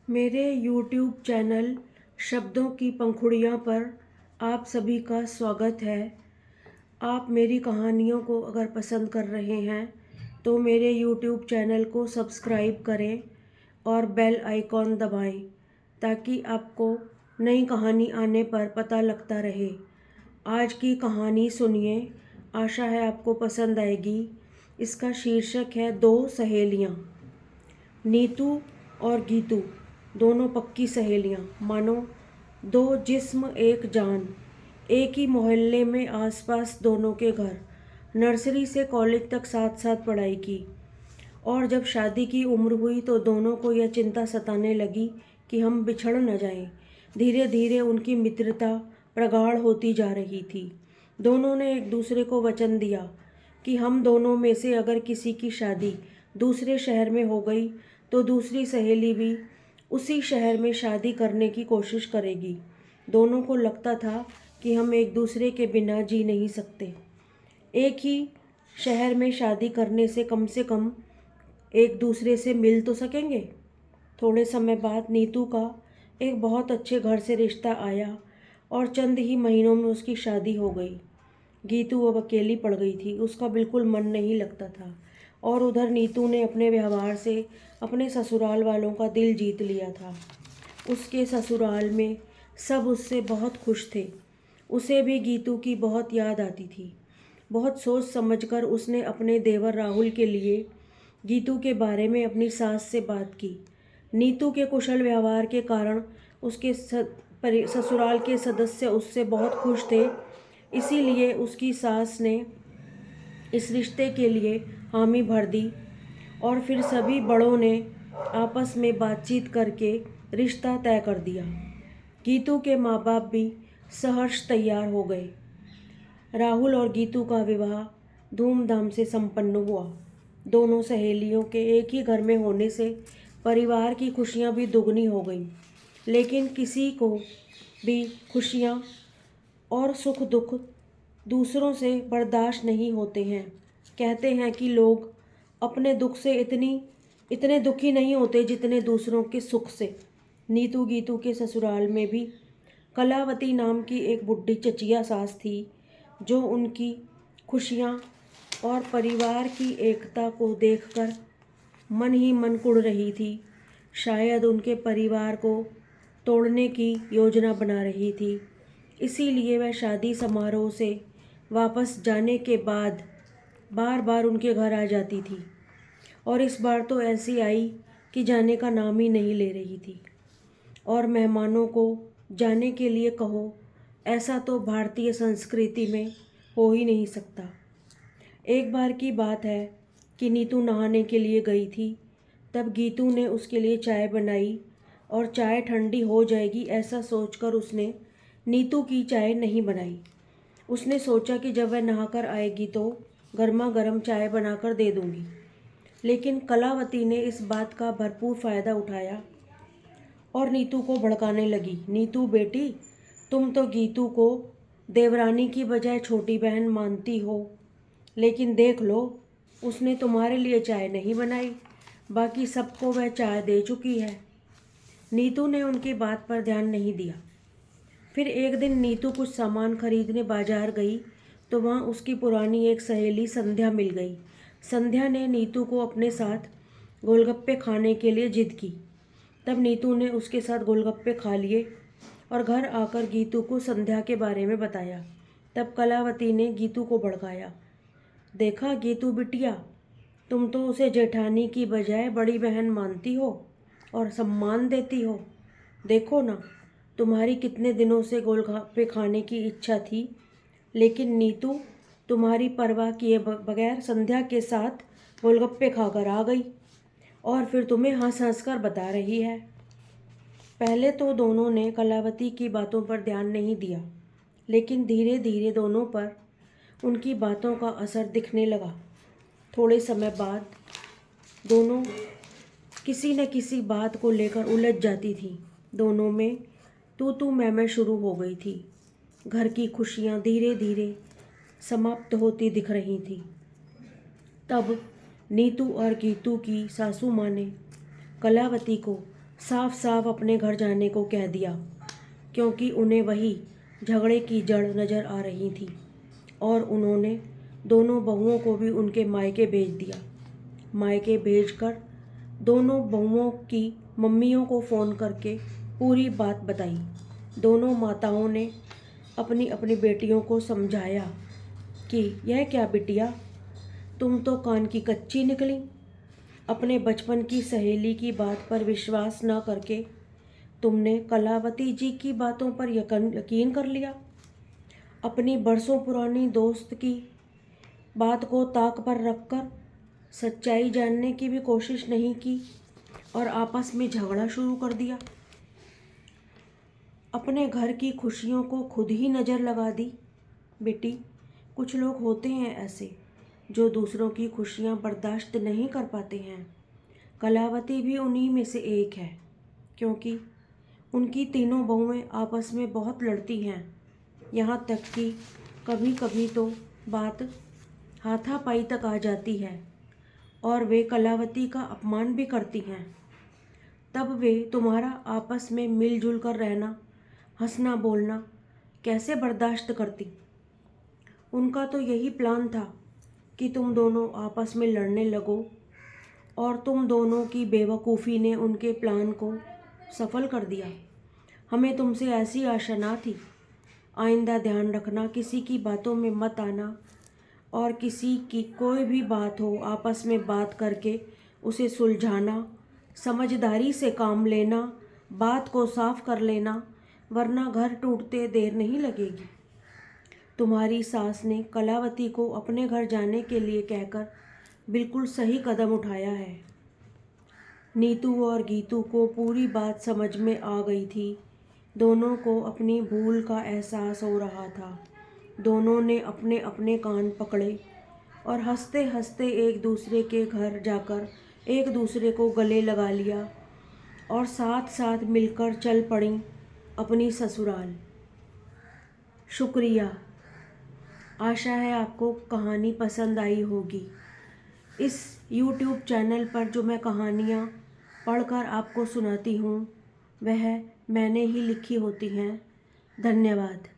मेरे YouTube channel शब्दों की पंखुड़ियाँ पर आप सभी का स्वागत है। आप मेरी कहानियों को अगर पसंद कर रहे हैं तो मेरे YouTube चैनल को सब्सक्राइब करें और बेल आइकॉन दबाएं ताकि आपको नई कहानी आने पर पता लगता रहे। आज की कहानी सुनिए, आशा है आपको पसंद आएगी। इसका शीर्षक है दो सहेलियाँ। नीतू और गीतू दोनों पक्की सहेलियां, मानो दो जिस्म एक जान। एक ही मोहल्ले में आसपास दोनों के घर। नर्सरी से कॉलेज तक साथ साथ पढ़ाई की और जब शादी की उम्र हुई तो दोनों को यह चिंता सताने लगी कि हम बिछड़ न जाएं। धीरे धीरे उनकी मित्रता प्रगाढ़ होती जा रही थी। दोनों ने एक दूसरे को वचन दिया कि हम दोनों में से अगर किसी की शादी दूसरे शहर में हो गई तो दूसरी सहेली भी उसी शहर में शादी करने की कोशिश करेगी। दोनों को लगता था कि हम एक दूसरे के बिना जी नहीं सकते। एक ही शहर में शादी करने से कम एक दूसरे से मिल तो सकेंगे। थोड़े समय बाद नीतू का एक बहुत अच्छे घर से रिश्ता आया और चंद ही महीनों में उसकी शादी हो गई। गीतू अब अकेली पड़ गई थी, उसका बिल्कुल मन नहीं लगता था और उधर नीतू ने अपने व्यवहार से अपने ससुराल वालों का दिल जीत लिया था। उसके ससुराल में सब उससे बहुत खुश थे। उसे भी गीतू की बहुत याद आती थी। बहुत सोच समझकर उसने अपने देवर राहुल के लिए गीतू के बारे में अपनी सास से बात की। नीतू के कुशल व्यवहार के कारण उसके ससुराल के सदस्य उससे बहुत खुश थे। इसीलिए उसकी सास ने इस रिश्ते के लिए हामी भर दी और फिर सभी बड़ों ने आपस में बातचीत करके रिश्ता तय कर दिया। गीतू के माँ बाप भी सहर्ष तैयार हो गए। राहुल और गीतू का विवाह धूमधाम से संपन्न हुआ। दोनों सहेलियों के एक ही घर में होने से परिवार की खुशियाँ भी दुगनी हो गईं। लेकिन किसी को भी खुशियाँ और सुख दुख दूसरों से बर्दाश्त नहीं होते हैं। कहते हैं कि लोग अपने दुख से इतने दुखी नहीं होते जितने दूसरों के सुख से। नीतू गीतू के ससुराल में भी कलावती नाम की एक बुढ़ी चचिया सास थी जो उनकी खुशियाँ और परिवार की एकता को देखकर मन ही मन कुढ़ रही थी। शायद उनके परिवार को तोड़ने की योजना बना रही थी। इसीलिए वह शादी समारोह से वापस जाने के बाद बार बार उनके घर आ जाती थी और इस बार तो ऐसी आई कि जाने का नाम ही नहीं ले रही थी। और मेहमानों को जाने के लिए कहो, ऐसा तो भारतीय संस्कृति में हो ही नहीं सकता। एक बार की बात है कि नीतू नहाने के लिए गई थी। तब गीतू ने उसके लिए चाय बनाई और चाय ठंडी हो जाएगी ऐसा सोचकर उसने नीतू की चाय नहीं बनाई। उसने सोचा कि जब वह नहाकर आएगी तो गर्मा गर्म चाय बनाकर दे दूंगी। लेकिन कलावती ने इस बात का भरपूर फ़ायदा उठाया और नीतू को भड़काने लगी। नीतू बेटी, तुम तो गीतू को देवरानी की बजाय छोटी बहन मानती हो, लेकिन देख लो, उसने तुम्हारे लिए चाय नहीं बनाई, बाकी सबको वह चाय दे चुकी है। नीतू ने उनकी बात पर ध्यान नहीं दिया। फिर एक दिन नीतू कुछ सामान खरीदने बाजार गई तो वहाँ उसकी पुरानी एक सहेली संध्या मिल गई। संध्या ने नीतू को अपने साथ गोलगप्पे खाने के लिए जिद की। तब नीतू ने उसके साथ गोलगप्पे खा लिए और घर आकर गीतू को संध्या के बारे में बताया। तब कलावती ने गीतू को भड़काया। देखा गीतू बिटिया, तुम तो उसे जेठानी की बजाय बड़ी बहन मानती हो और सम्मान देती हो। देखो ना, तुम्हारी कितने दिनों से गोलगप्पे खाने की इच्छा थी, लेकिन नीतू तुम्हारी परवाह किए बगैर संध्या के साथ गोलगप्पे खाकर आ गई और फिर तुम्हें हंस हंस कर बता रही है। पहले तो दोनों ने कलावती की बातों पर ध्यान नहीं दिया, लेकिन धीरे धीरे दोनों पर उनकी बातों का असर दिखने लगा। थोड़े समय बाद दोनों किसी न किसी बात को लेकर उलझ जाती थी। दोनों में तू मैं शुरू हो गई थी। घर की खुशियाँ धीरे धीरे समाप्त होती दिख रही थी। तब नीतू और गीतू की सासू माँ ने कलावती को साफ साफ अपने घर जाने को कह दिया, क्योंकि उन्हें वही झगड़े की जड़ नज़र आ रही थी। और उन्होंने दोनों बहुओं को भी उनके मायके भेज दिया। मायके भेजकर दोनों बहुओं की मम्मियों को फ़ोन करके पूरी बात बताई। दोनों माताओं ने अपनी अपनी बेटियों को समझाया कि यह क्या बिटिया, तुम तो कान की कच्ची निकली। अपने बचपन की सहेली की बात पर विश्वास न करके तुमने कलावती जी की बातों पर यकीन कर लिया। अपनी बरसों पुरानी दोस्त की बात को ताक पर रखकर सच्चाई जानने की भी कोशिश नहीं की और आपस में झगड़ा शुरू कर दिया। अपने घर की खुशियों को खुद ही नज़र लगा दी। बेटी, कुछ लोग होते हैं ऐसे जो दूसरों की खुशियाँ बर्दाश्त नहीं कर पाते हैं। कलावती भी उन्हीं में से एक है, क्योंकि उनकी तीनों बहुएं आपस में बहुत लड़ती हैं। यहाँ तक कि कभी कभी तो बात हाथापाई तक आ जाती है और वे कलावती का अपमान भी करती हैं। तब वे तुम्हारा आपस में मिलजुल कर रहना, हंसना बोलना कैसे बर्दाश्त करती। उनका तो यही प्लान था कि तुम दोनों आपस में लड़ने लगो, और तुम दोनों की बेवकूफ़ी ने उनके प्लान को सफल कर दिया। हमें तुमसे ऐसी आशा ना थी। आइंदा ध्यान रखना, किसी की बातों में मत आना, और किसी की कोई भी बात हो आपस में बात करके उसे सुलझाना, समझदारी से काम लेना, बात को साफ कर लेना, वरना घर टूटते देर नहीं लगेगी। तुम्हारी सास ने कलावती को अपने घर जाने के लिए कहकर बिल्कुल सही कदम उठाया है। नीतू और गीतू को पूरी बात समझ में आ गई थी। दोनों को अपनी भूल का एहसास हो रहा था। दोनों ने अपने अपने कान पकड़े और हंसते हंसते एक दूसरे के घर जाकर एक दूसरे को गले लगा लिया और साथ साथ मिलकर चल पड़ी अपनी ससुराल। शुक्रिया। आशा है आपको कहानी पसंद आई होगी। इस YouTube चैनल पर जो मैं कहानियाँ पढ़कर आपको सुनाती हूँ वह मैंने ही लिखी होती हैं। धन्यवाद।